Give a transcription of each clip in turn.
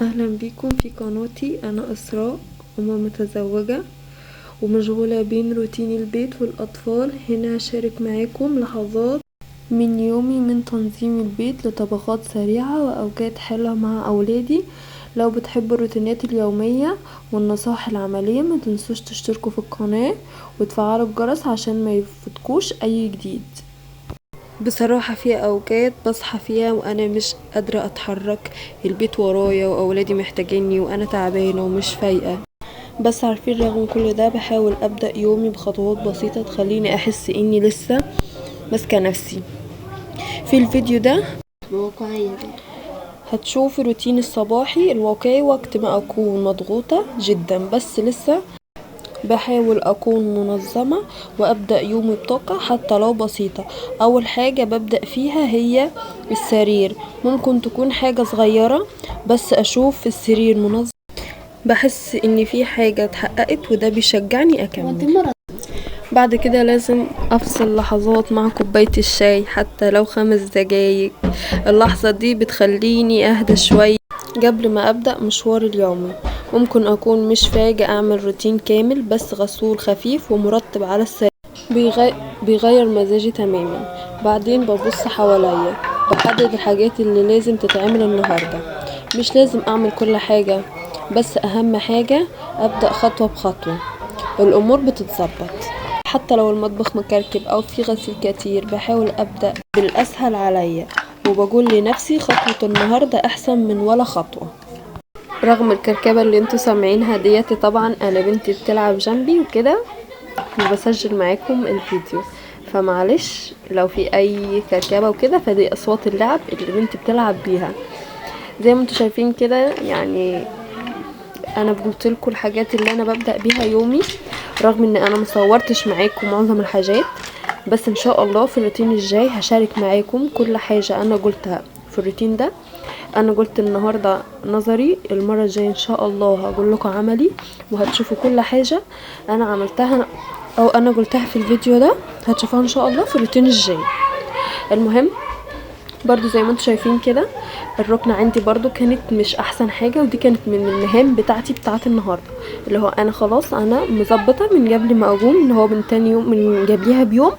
اهلا بيكم في قناتي. انا اسراء، أم متزوجة ومشغولة بين روتين البيت والاطفال. هنا هشارك معاكم لحظات من يومي من تنظيم البيت لطبخات سريعة واوجات حلوة مع اولادي. لو بتحبوا الروتينات اليومية والنصائح العملية ما تنسوش تشتركوا في القناة وتفعلوا الجرس عشان ما يفوتكوش اي جديد. بصراحة في اوقات بصحى فيها وانا مش قادرة اتحرك، البيت ورايا واولادي محتاجيني وانا تعبانة ومش فايقة، بس عارفين رغم كل ده بحاول ابدأ يومي بخطوات بسيطة تخليني احس اني لسه ماسكة نفسي. في الفيديو ده هتشوفي روتين الصباحي الواقعي وقت ما اكون مضغوطة جدا بس لسه بحاول اكون منظمة وابدأ يومي بطاقة حتى لو بسيطة. اول حاجة ببدأ فيها هي السرير، ممكن تكون حاجة صغيرة بس اشوف السرير منظم بحس ان في حاجة اتحققت وده بيشجعني اكمل. بعد كده لازم افصل لحظات مع كوباية الشاي حتى لو 5 دقايق، اللحظة دي بتخليني اهدى شوية قبل ما ابدأ مشوار اليومي. ممكن اكون مش فاجئ اعمل روتين كامل بس غسول خفيف ومرتب على السرير بيغير مزاجي تماما. بعدين ببص حواليا بحدد الحاجات اللي لازم تتعمل النهاردة، مش لازم اعمل كل حاجة بس اهم حاجة ابدأ خطوة بخطوة الامور بتتظبط. حتى لو المطبخ مكركب او في غسيل كتير بحاول ابدأ بالاسهل عليا وبقول لنفسي خطوة النهاردة احسن من ولا خطوة. رغم الكركبة اللي انتوا سامعينها ديتي، طبعا انا بنتي بتلعب جنبي وكده وبسجل معاكم الفيديو، فمعلش لو في اي كركبة وكده فدي اصوات اللعب اللي بنتي بتلعب بيها. زي ما انتوا شايفين كده، يعني انا قلتلكوا الحاجات اللي انا ببدأ بيها يومي، رغم ان انا مصورتش معاكم معظم الحاجات، بس ان شاء الله في الروتين الجاي هشارك معاكم كل حاجة انا قلتها في الروتين ده. انا قلت النهاردة نظري، المرة الجاية ان شاء الله هقول لكم عملي وهتشوفوا كل حاجة انا عملتها او انا قلتها في الفيديو ده هتشوفوها ان شاء الله في الروتين الجاي. المهم برضو زي ما انتوا شايفين كده الركنة عندي برضو كانت مش احسن حاجة، ودي كانت من المهام بتاعتي بتاعت النهاردة، اللي هو انا خلاص انا مظبطة من قبل ما اقوم، ان هو من تاني يوم من قبلها بيوم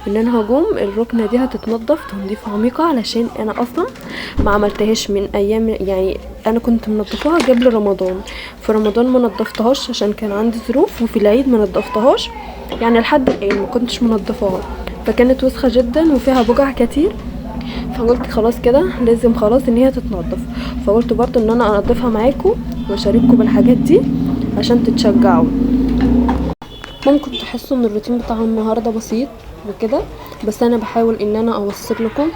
ان انا هقوم الركنة دي هتتنضف تنظيف عميقة، علشان انا اصلا ما عملتهاش من ايام، يعني انا كنت منظفاها قبل رمضان، في رمضان ما نظفتهاش عشان كان عندي ظروف، وفي العيد ما نظفتهاش، يعني لحد الان ما كنتش منظفاها فكانت وسخة جدا وفيها بقع كتير. فقلت خلاص كده لازم خلاص ان هي تتنضف، فقلت برضو ان انا انضفها معاكم واشارككم بالحاجات دي عشان تتشجعوا. ممكن تحسوا ان الروتين بتاع النهارده بسيط وكده، بس انا بحاول ان انا اوصل لكم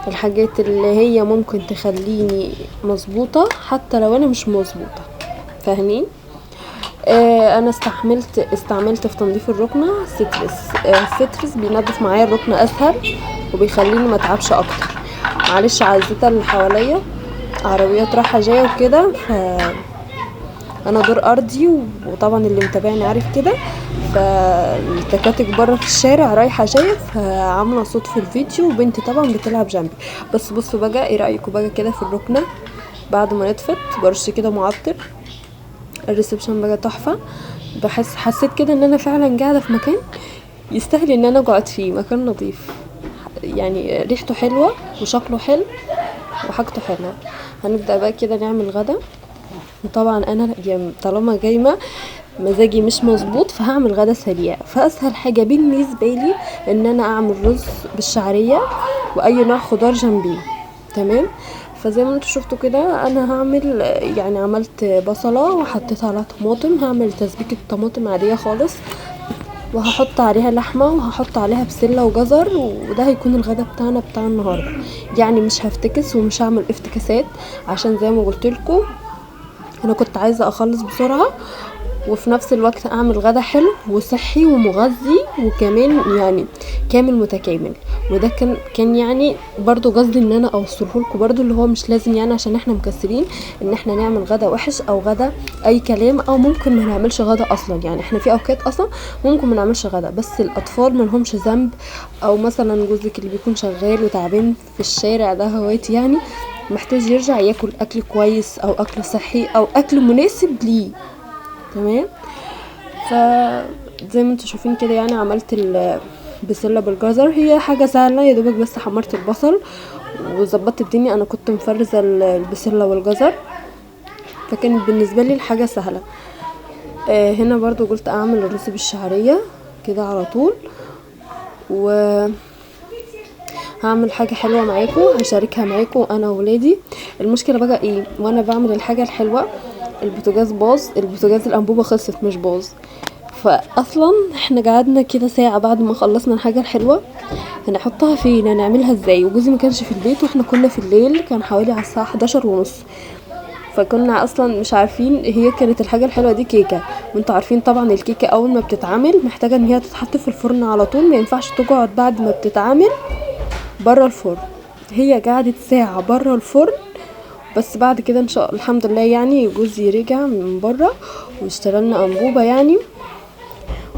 الحاجات اللي هي ممكن تخليني مظبوطه حتى لو انا مش مظبوطه، فاهمين؟ انا استعملت في تنظيف الركنه سترس بينظف معايا الركنه اسهل وبيخليني ما اتعبش اكتر. معلش عزيزتي اللي حواليا عربيات رايحه جايه وكده، انا دور ارضي وطبعا اللي متابعني عارف كده، فالتكاتك بره في الشارع رايحه جايه فعامله صوت في الفيديو وبنتي طبعا بتلعب جنبي. بس بصوا بقى ايه رايكم بقى كده في الركنه بعد ما نطفت برش كده معطر، الريسبشن بقى تحفه، حسيت كده ان انا فعلا قاعده في مكان يستاهل ان انا اقعد فيه، مكان نظيف يعني ريحته حلوه وشكله حلو وحاجته حلوه. هنبدا بقى كده نعمل غدا، وطبعا انا يعني طالما جايمه مزاجي مش مظبوط فهعمل غدا سريع، فاسهل حاجه بالنسبه لي ان انا اعمل رز بالشعريه واي نوع خضار جنبيه. تمام، فزي ما انتوا شفتوا كده انا هعمل، يعني عملت بصله وحطيت عليها طماطم، هعمل تسبيكه طماطم عاديه خالص وهحط عليها لحمه وهحط عليها بسله وجزر، وده هيكون الغدا بتاعنا بتاع النهارده. يعني مش هفتكس ومش هعمل افتكاسات عشان زي ما قلت لكم انا كنت عايزه اخلص بسرعه وفي نفس الوقت اعمل غدا حلو وصحي ومغذي وكمان يعني كامل متكامل. وده كان يعني برضو قصدي ان انا اوصله لكم برضو، اللي هو مش لازم يعني عشان احنا مكسرين ان احنا نعمل غدا وحش او غدا اي كلام، او ممكن ما نعملش غدا اصلا. يعني احنا في اوقات اصلا ممكن ما نعملش غدا بس الاطفال ما لهمش ذنب، او مثلا جوزك اللي بيكون شغال وتعبان في الشارع ده هوايتي يعني محتاج يرجع ياكل اكل كويس او اكل صحي او اكل مناسب ليه. تمام. ف زي ما انتوا شايفين كده يعني عملت البسله بالجزر، هي حاجه سهله يا دوبك، بس حمرت البصل وظبطت الدنيا. انا كنت مفرزه البسله والجزر، فكانت بالنسبه لي الحاجه سهله. هنا برضو قلت اعمل الرز بالشعريه كده على طول، و هعمل حاجه حلوه معاكم هشاركها معاكم انا وولادي. المشكله بقى ايه، وانا بعمل الحاجه الحلوه البوتاجاز باظ، البوتاجاز الانبوبه خلصت مش باظ. فاصلا احنا قعدنا كده ساعه بعد ما خلصنا الحاجه الحلوه هنحطها فين، هنعملها ازاي، وجوزي ما كانش في البيت، واحنا كنا في الليل، كان حوالي على الساعه 11:30. فكنا اصلا مش عارفين. هي كانت الحاجه الحلوه دي كيكه، وانتوا عارفين طبعا الكيكه اول ما بتتعمل محتاجه ان هي تتحط في الفرن على طول، ما ينفعش تقعد بعد ما بتتعمل بره الفرن. هي قعدت ساعه بره الفرن، بس بعد كده ان شاء الله الحمد لله يعني جوزي رجع من بره واشترى لنا انبوبه يعني،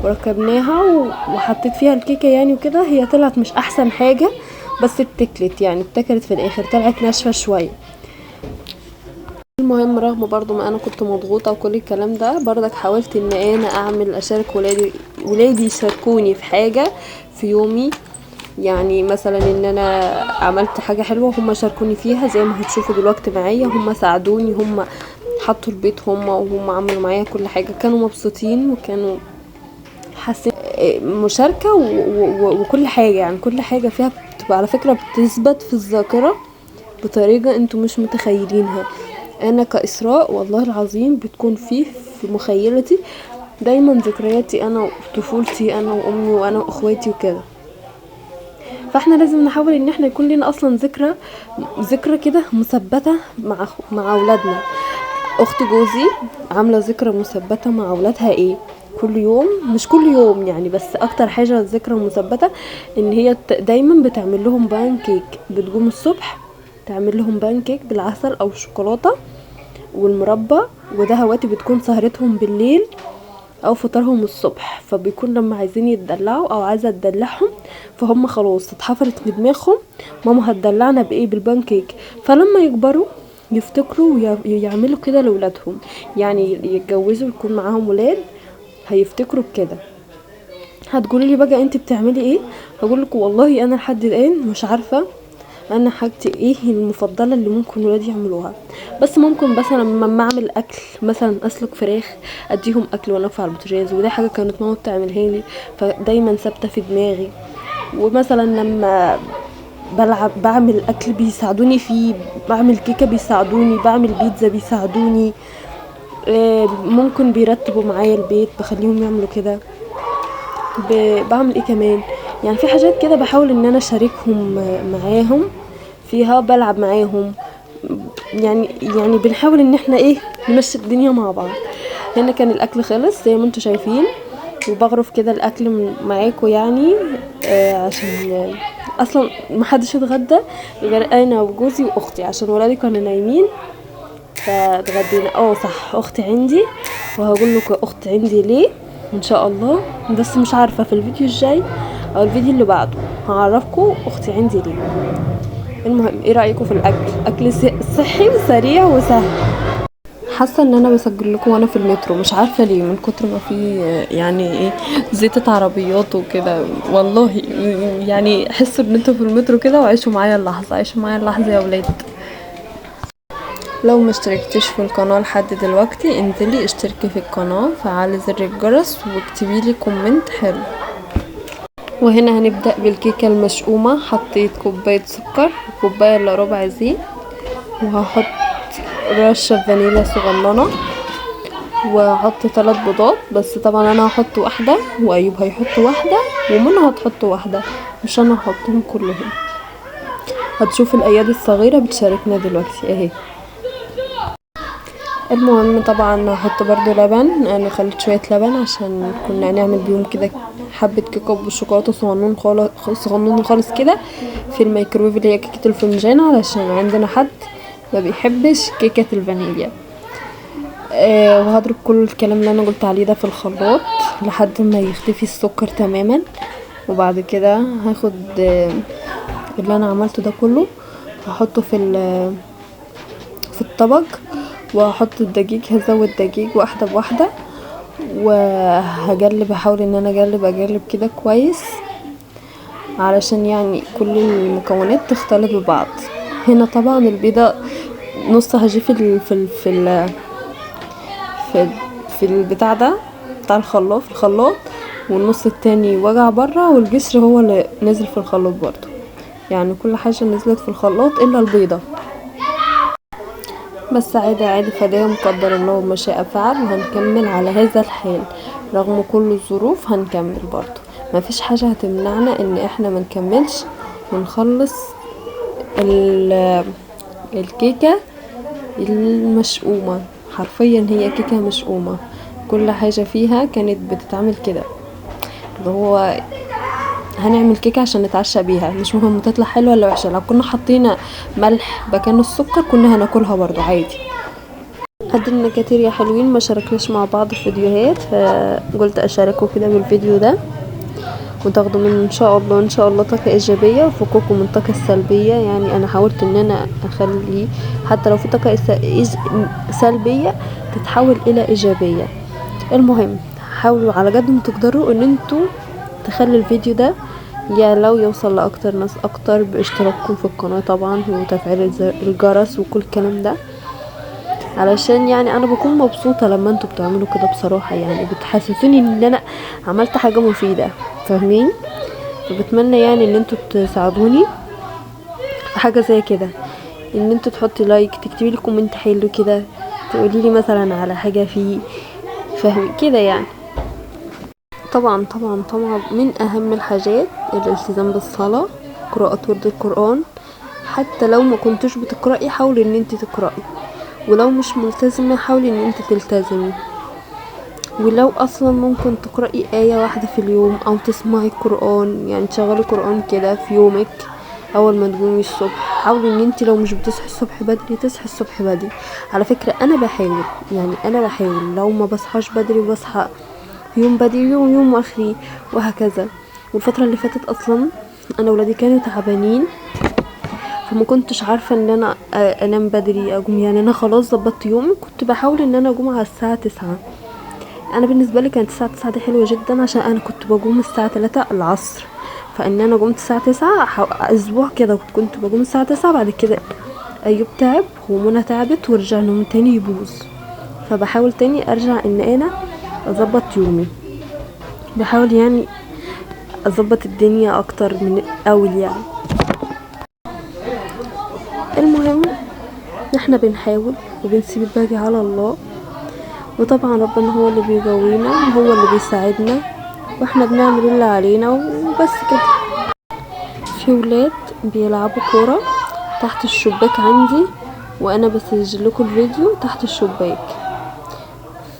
وركبناها وحطيت فيها الكيكه يعني وكده. هي طلعت مش احسن حاجه، بس اتكلت يعني اتكلت في الاخر، طلعت ناشفه شويه. المهم رغم برضو ما انا كنت مضغوطه وكل الكلام ده، برضك حاولت ان انا اشارك ولادي يشاركوني في حاجه في يومي. يعني مثلا ان انا عملت حاجه حلوه هم شاركوني فيها، زي ما هتشوفوا دلوقتي معايا. هم ساعدوني، هم حطوا البيت وهم عملوا معايا كل حاجه، كانوا مبسوطين وكانوا حاسين مشاركه وكل حاجه. يعني كل حاجه فيها بتبقى على فكره بتثبت في الذاكره بطريقه انتوا مش متخيلينها. انا كإسراء والله العظيم بتكون في مخيلتي دايما ذكرياتي انا وطفولتي، انا وامي وانا واخواتي وكده. فاحنا لازم نحاول ان احنا يكون لنا اصلا ذكرى كده مثبته مع اولادنا. اخت جوزي عامله ذكرى مثبته مع اولادها ايه، كل يوم، مش كل يوم يعني، بس اكتر حاجه ذكرى مثبته ان هي دايما بتعمل لهم بان كيك. بتقوم الصبح تعمل لهم بان كيك بالعسل او الشوكولاته والمربى، وده هواتي بتكون سهرتهم بالليل او فطارهم الصبح. فبيكون لما عايزين يتدلعوا او عايزه تدلعهم، فهم خلاص اتحفرت في دماغهم ماما هتدلعنا بايه، بالبانكيك. فلما يكبروا يفتكروا ويعملوا كده لاولادهم، يعني يتجوزوا يكون معاهم ولاد هيفتكروا بكده. هتقولي لي بقى انت بتعملي ايه؟ هقول لكم والله انا لحد الان مش عارفه انا حاجتي ايه المفضله اللي ممكن ولادي يعملوها. بس ممكن مثلا لما اعمل اكل، مثلا اسلق فراخ اديهم اكل وانا على البوتاجاز، وده حاجه كانت ماما بتعملها لي فدايما ثابته في دماغي. ومثلا لما بعمل اكل بيساعدوني فيه، بعمل كيكه بيساعدوني، بعمل بيتزا بيساعدوني. ممكن بيرتبوا معايا البيت بخليهم يعملوا كده. بعمل ايه كمان، يعني في حاجات كده بحاول ان انا اشاركهم معاهم فيها، بلعب معاهم يعني بنحاول ان احنا ايه نمشي الدنيا مع بعض. هنا كان الاكل خلص زي ما انتم شايفين، وبغرف كده الاكل معاكم يعني عشان اصلا محدش اتغدى غير انا وجوزي واختي عشان ولادي كانوا نايمين. فاتغدينا صح، اختي عندي، وهقول لكم اختي عندي ليه ان شاء الله، بس مش عارفه في الفيديو الجاي او الفيديو اللي بعده هعرفكم اختي عندي ليه. المهم ايه رايكم في اكل صحي وسريع وسهل. حاسه ان انا بسجل لكم وانا في المترو، مش عارفه ليه، من كتر ما في يعني ايه زيطه عربيات وكده. والله يعني حسوا ان انتوا في المترو كده، وعيشوا معايا اللحظه، عيشوا معايا اللحظه يا ولاد. لو مشتركتش في القناه لحد دلوقتي انزلي اشتركي في القناه، فعلي زر الجرس، واكتبي لي كومنت حلو. وهنا هنبدأ بالكيكة المشؤومة. حطيت كوباية سكر وكوباية الا ربع زيت، وهحط رشة فانيليا صغننة، وهحط 3 بيضات. بس طبعا انا هحط واحدة وايوب هيحط واحدة ومنى هتحط واحدة، مش انا هحطهم كلهم. هتشوف الايادي الصغيرة بتشاركنا دلوقتي اهي. المهم طبعا هحط برضو لبن، انا خليت شوية لبن عشان كنا هنعمل بيهم كده حبة كيكة بالشوكولاتة صغنون خالص كده في الميكروويف، اللي هي كيكة الفنجان، علشان عندنا حد ما بيحبش كيكة الفانيليا. وهضرب كل الكلام اللي انا قلت عليه ده في الخلاط لحد ما يختفي السكر تماما. وبعد كده هاخد اللي انا عملته ده كله هحطه في الطبق وهحط الدقيق، هزود دقيق واحدة بواحدة وهقلب، هحاول ان انا اقلب كده كويس علشان يعني كل المكونات تختلط ببعض. هنا طبعا البيضة نص هجيه في البتاع ده بتاع الخلاط، والنص التاني وجع برا، والجسر هو اللي نزل في الخلاط برضو، يعني كل حاجة نزلت في الخلاط الا البيضة. بس عادي فداية مقدر الله ما شاء فعل، وهنكمل على هذا الحال رغم كل الظروف، هنكمل برضو. مفيش حاجة هتمنعنا ان احنا منكملش ونخلص الكيكة المشؤومة. حرفيا هي كيكة مشؤومة، كل حاجة فيها كانت بتتعمل كده، اللي هو هنعمل كيكة عشان نتعشى بيها، مش مهم تطلع حلوة ولا وحشة. لو كنا حطينا ملح مكان السكر كنا هناكلها برضو عادي. قدرنا كتير يا حلوين، ما شاركناش مع بعض في فيديوهات، فقلت اشارككم كده بالفيديو ده وتاخدوا منه ان شاء الله طاقة ايجابية وفكوكم من الطاقة السلبية. يعني انا حاولت ان انا اخلي حتى لو في طاقة سلبية تتحول الى ايجابية. المهم حاولوا على قد ما تقدروا ان انتوا تخلي الفيديو ده لو يوصل لاكتر ناس اكتر، باشتراككم في القناة طبعا وتفعيل الجرس وكل الكلام ده، علشان يعني انا بكون مبسوطة لما انتوا بتعملوا كده بصراحة، يعني بتحسسوني ان انا عملت حاجة مفيدة، فاهمين؟ فبتمنى يعني ان انتوا تساعدوني في حاجة زي كده، ان انتوا تحطي لايك، تكتبي لي كومنت حلو كده، تقولي لي مثلا على حاجة فيه، فاهمين كده يعني. طبعا من اهم الحاجات الالتزام بالصلاة، قراءة ورد القرآن، حتى لو ما كنتش بتقرأي حاولي ان انت تقرأي، ولو مش ملتزمة حاولي ان انت تلتزمي، ولو اصلا ممكن تقرأي آية واحدة في اليوم او تسمعي قرآن، يعني تشغلي قرآن كده في يومك اول ما تقومي الصبح. حاولي ان انت لو مش بتصحي الصبح بدري تصحي الصبح بدري. على فكرة انا بحاول لو ما بصحاش بدري بصحى يوم بدري يوم اخري وهكذا. والفترة اللي فاتت اصلا انا ولادي كانوا تعبانين، فما كنتش عارفة ان انا انام بدري اقوم، يعني انا خلاص ظبطت يومي، كنت بحاول ان انا اقوم على الساعة 9. انا بالنسبة لي كانت الساعة 9 دي حلوة جدا، عشان انا كنت بقوم الساعة 3 العصر، فان انا قمت الساعة 9 اسبوع كده كنت بقوم الساعة 9. بعد كده ايوب تعب ومنى تعبت ورجعنا من تاني يبوظ، فبحاول تاني ارجع ان انا اظبط يومي، بحاول يعني اظبط الدنيا اكتر من الاول يعني. المهم احنا بنحاول وبنسيب الباقي على الله، وطبعا ربنا هو اللي بيقوينا وهو اللي بيساعدنا، واحنا بنعمل اللي علينا وبس كده. في ولاد بيلعبوا كورة تحت الشباك عندي، وانا بسجل لكم الفيديو تحت الشباك،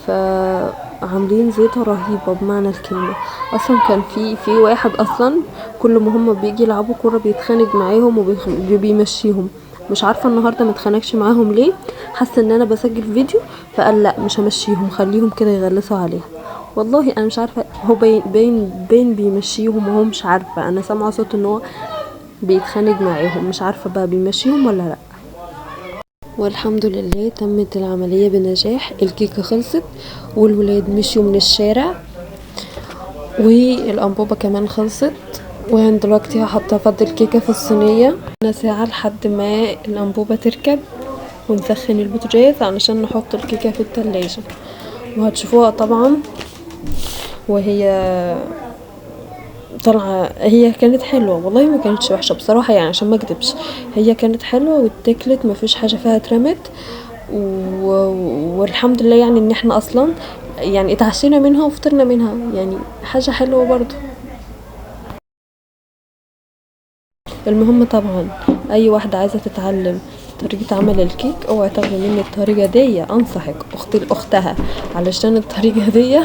فعاملين زيطة رهيبة بمعنى الكلمة. اصلا كان في واحد اصلا كل ما هم بيجي يلعبوا كورة بيتخانق معاهم وبيمشيهم، مش عارفة النهاردة متخانقش معاهم ليه، حاسة ان انا بسجل فيديو فقال لا مش همشيهم خليهم كده يغلسوا عليها. والله انا مش عارفة، هو باين بيمشيهم وهو مش عارفة، انا سامعة صوت ان هو بيتخانق معاهم، مش عارفة بقى بيمشيهم ولا لا. والحمد لله تمت العملية بنجاح، الكيكة خلصت والولاد مشيوا من الشارع والانبوبة كمان خلصت، وانا دلوقتي هحط افضل الكيكة في الصينية ساعة لحد ما الانبوبة تركب، ونسخن البوتاجاز علشان نحط الكيكة في التلاجة، وهتشوفوها طبعا وهي طالعه. هي كانت حلوه والله، ما كانتش وحشه بصراحه يعني عشان ما اكدبش، هي كانت حلوه واتاكلت، ما فيش حاجه فيها اترمت والحمد لله يعني ان احنا اصلا يعني اتعشينا منها وفطرنا منها، يعني حاجه حلوه برضو. المهم طبعا اي واحده عايزه تتعلم طريقة عمل الكيك اوعي تاخدي مني الطريقة دي، انصحك اختي لاختها، علشان الطريقة دي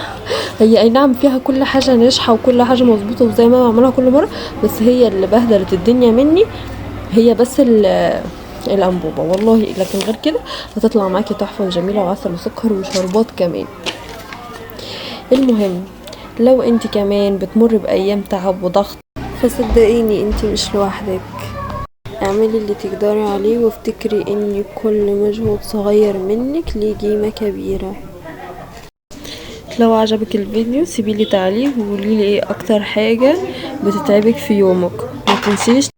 هي اي نعم فيها كل حاجة ناجحة وكل حاجة مظبوطة وزي ما بعملها كل مرة، بس هي اللي بهدلت الدنيا مني هي بس الانبوبة والله، لكن غير كده هتطلع معاكي تحفة وجميلة وعسل وسكر وشربات كمان. المهم لو انت كمان بتمر بايام تعب وضغط فصدقيني انت مش لوحدك، اعملي اللي تقدري عليه وافتكري ان كل مجهود صغير منك ليه قيمة كبيرة. لو عجبك الفيديو سيبيلي تعليق وقوليلي ايه اكتر حاجة بتتعبك في يومك. ما تنسيش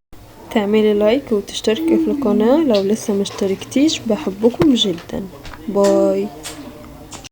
تعملي لايك وتشتركي في القناة لو لسه مشتركتيش. بحبكم جدا. باي.